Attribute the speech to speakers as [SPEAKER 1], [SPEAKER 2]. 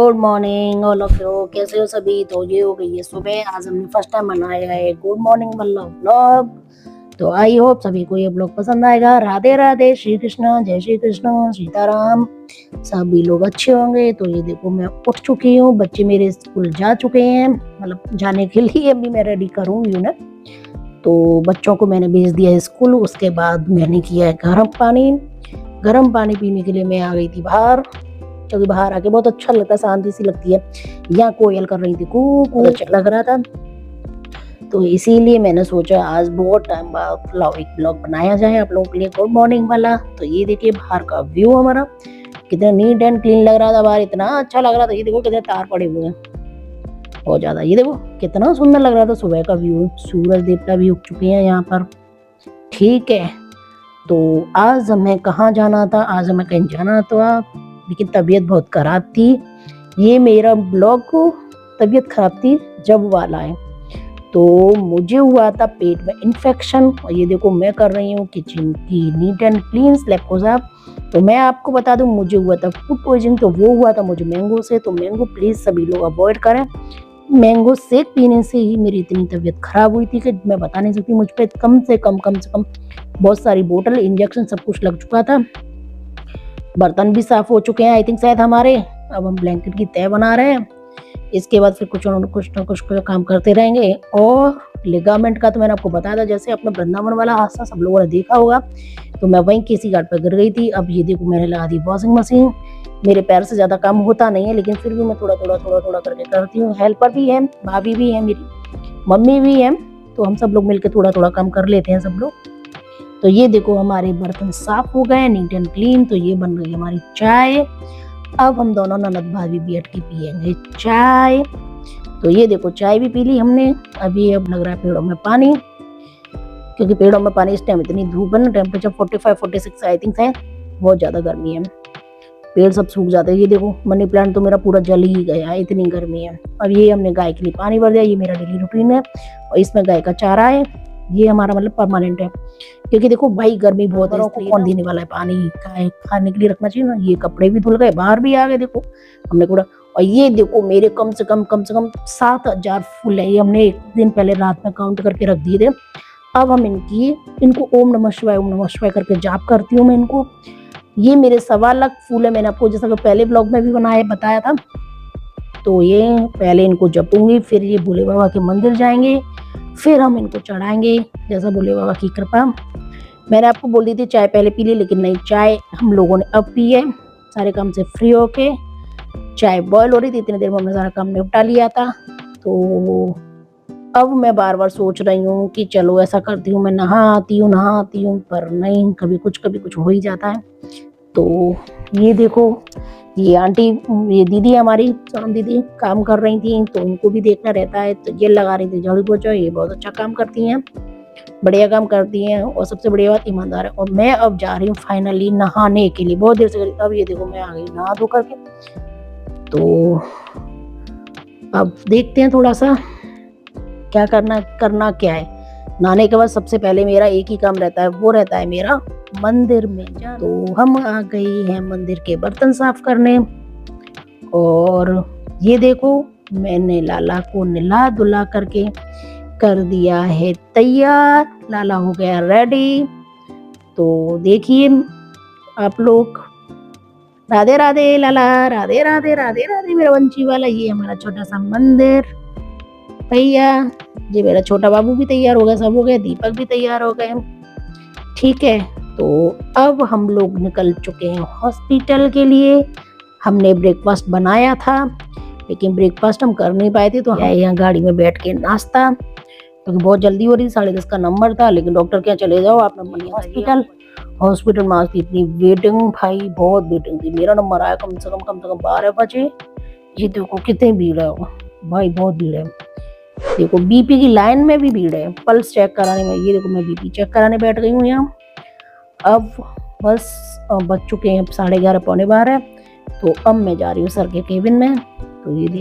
[SPEAKER 1] Good morning all of you. कैसे हो सभी? तो ये हो गई है सुबह। आज हमने फर्स्ट टाइम बनाया है गुड मॉर्निंग वाला व्लॉग। तो आई होप सभी को ये व्लॉग पसंद आएगा। राधे राधे, श्री कृष्ण, जय श्री कृष्ण, सीताराम। सभी लोग अच्छे होंगे। तो ये देखो मैं उठ चुकी हूँ, बच्चे मेरे स्कूल जा चुके हैं, मतलब जाने के लिए अभी मैं रेडी करूँगी उन्हें। तो बच्चों को मैंने भेज दिया स्कूल। उसके बाद मैंने किया है गर्म पानी पीने के लिए मैं आ गई थी बाहर, क्योंकि बाहर आके बहुत अच्छा लगता है, शांति सी लगती है। यहाँ कोयल कर रही थी बहुत अच्छा लग रहा था। तो इसीलिए मैंने सोचा आज बहुत टाइम बाद एक ब्लॉग बनाया जाए आप लोगों के लिए गुड मॉर्निंग वाला। तो ये देखिए बाहर का व्यू हमारा कितना नीट एंड क्लीन लग रहा था। बाहर इतना अच्छा लग रहा था। ये देखो कितने तार पड़े हुए हैं, बहुत ज्यादा। ये देखो कितना सुंदर लग रहा था सुबह का व्यू। सूरज देवता भी उग चुके हैं यहाँ पर। ठीक है, तो आज हमें कहाँ जाना था? आज हमें कहीं जाना था, लेकिन तबीयत बहुत खराब थी। ये मेरा ब्लॉग को तबीयत खराब थी जब वाला है। तो मुझे हुआ था पेट में इन्फेक्शन, और ये देखो मैं कर रही हूँ किचन की नीट एंड क्लीन, स्लैब को साफ। तो मैं आपको बता दूं मुझे हुआ था फूड पॉइजनिंग। तो वो हुआ था मुझे मैंगो से। तो मैंगो प्लीज सभी लोग अवॉइड करें। मैंगो शेक पीने से ही मेरी इतनी तबीयत खराब हुई थी कि मैं बता नहीं सकती। मुझ पे कम से कम बहुत सारी बोतल, इंजेक्शन, सब कुछ लग चुका था। बर्तन भी साफ हो चुके हैं आई थिंक शायद हमारे। अब हम ब्लैंकेट की तह बना रहे हैं। इसके बाद फिर कुछ ना कुछ काम करते रहेंगे। और लिगामेंट का तो मैंने आपको बताया था, जैसे अपना वृंदावन वाला हादसा सब लोगों ने देखा होगा। तो मैं वहीं केसी घाट पर गिर गई थी। अब ये देखो मैंने लगा दी वॉशिंग मशीन। मेरे पैर से ज्यादा काम होता नहीं है, लेकिन फिर भी मैं थोड़ा थोड़ा करके करती हूँ। हेल्पर भी है, भाभी भी है, मेरी मम्मी भी है। तो हम सब लोग मिलकर थोड़ा थोड़ा काम कर लेते हैं सब लोग। तो ये देखो हमारे बर्तन साफ हो गए नीट एंड क्लीन। तो ये बन गई हमारी चाय। अब हम दोनों ननद भाभी बैठ के पियेंगे चाय। तो ये देखो चाय भी पी ली हमने। अभी अब लग रहा है पेड़ों में पानी, क्योंकि पेड़ों में पानी इस टाइम इतनी धूप है ना, टेम्परेचर 45-46 आई थिंक है, बहुत ज्यादा गर्मी है। पेड़ सब सूख जाते हैं। ये देखो मनी प्लांट तो मेरा पूरा जल ही गया है, इतनी गर्मी है। अब ये हमने गाय के लिए पानी भर दिया। ये मेरा डेली रूटीन है, और इसमें गाय का चारा है। ये हमारा मतलब परमानेंट है, क्योंकि देखो भाई गर्मी बहुत है, इसको कौन देने वाला है पानी? खाने के लिए रखना चाहिए ना। ये कपड़े भी धुल गए, बाहर भी आ गए, देखो हमने कूड़ा। और ये देखो मेरे कम से कम 7,000 फूल है। ये हमने एक दिन पहले रात में काउंट करके रख दिए थे। अब हम इनको ओम नमः शिवाय करके जाप करती हूँ मैं इनको। ये मेरे 1.25 लाख फूल है। मैंने आपको जैसा कि पहले ब्लॉग में भी बताया था। तो ये पहले इनको जपूंगी, फिर ये भोले बाबा के मंदिर जाएंगे, फिर हम इनको चढ़ाएंगे जैसा भोले बाबा की कृपा। मैंने आपको बोल दी थी चाय पहले पी ली, लेकिन नहीं, चाय हम लोगों ने अब पी है। सारे काम से फ्री होके चाय बॉयल हो रही थी, इतनी देर में हमने सारा काम निपटा लिया था। तो अब मैं बार बार सोच रही हूँ कि चलो ऐसा करती हूँ, मैं नहा आती हूँ, पर नहीं, कभी कुछ हो ही जाता है। तो ये देखो ये आंटी, ये दीदी हमारी सोनम दीदी काम कर रही थी, तो उनको भी देखना रहता है। तो ये लगा रही थी झाड़ू पोछा। ये बहुत अच्छा काम करती हैं, बढ़िया काम करती हैं, और सबसे बड़ी बात ईमानदार है। और मैं अब जा रही हूँ फाइनली नहाने के लिए, बहुत देर से अब ये देखो मैं आ गई नहा धो करके। तो अब देखते हैं थोड़ा सा क्या करना क्या है। नहाने के बाद सबसे पहले मेरा एक ही काम रहता है, वो रहता है मेरा मंदिर में जाना। तो हम आ गए हैं मंदिर के बर्तन साफ करने। और ये देखो मैंने लाला को नहला धुला करके कर दिया है तैयार। लाला हो गया रेडी। तो देखिए आप लोग, राधे राधे लाला, राधे राधे मेरा वंशी वाला। ये हमारा छोटा सा मंदिर भैया। ये मेरा छोटा बाबू भी तैयार हो गया, सब हो गए, दीपक भी तैयार हो गए। ठीक है, तो अब हम लोग निकल चुके हैं हॉस्पिटल के लिए। हमने ब्रेकफास्ट बनाया था, लेकिन ब्रेकफास्ट हम कर नहीं पाए थे। तो यहाँ गाड़ी में बैठ के नाश्ता, क्योंकि बहुत जल्दी हो रही, 10:30 का नंबर था। लेकिन डॉक्टर क्या चले जाओ आप नंबर हॉस्पिटल में। आज इतनी वेटिंग भाई, बहुत वेटिंग थी। मेरा नंबर आया कम से कम 12 बजे। ये देखो कितनी भीड़ है भाई, बहुत भीड़ है। देखो बीपी की लाइन में भी भीड़ है, पल्स चेक कराने में। ये देखो मैं बीपी चेक कराने बैठ गई हूँ यहाँ। अब बस बज चुके हैं 11:30 पौने 12। तो अब मैं जा रही हूँ सर के केबिन में। तो ये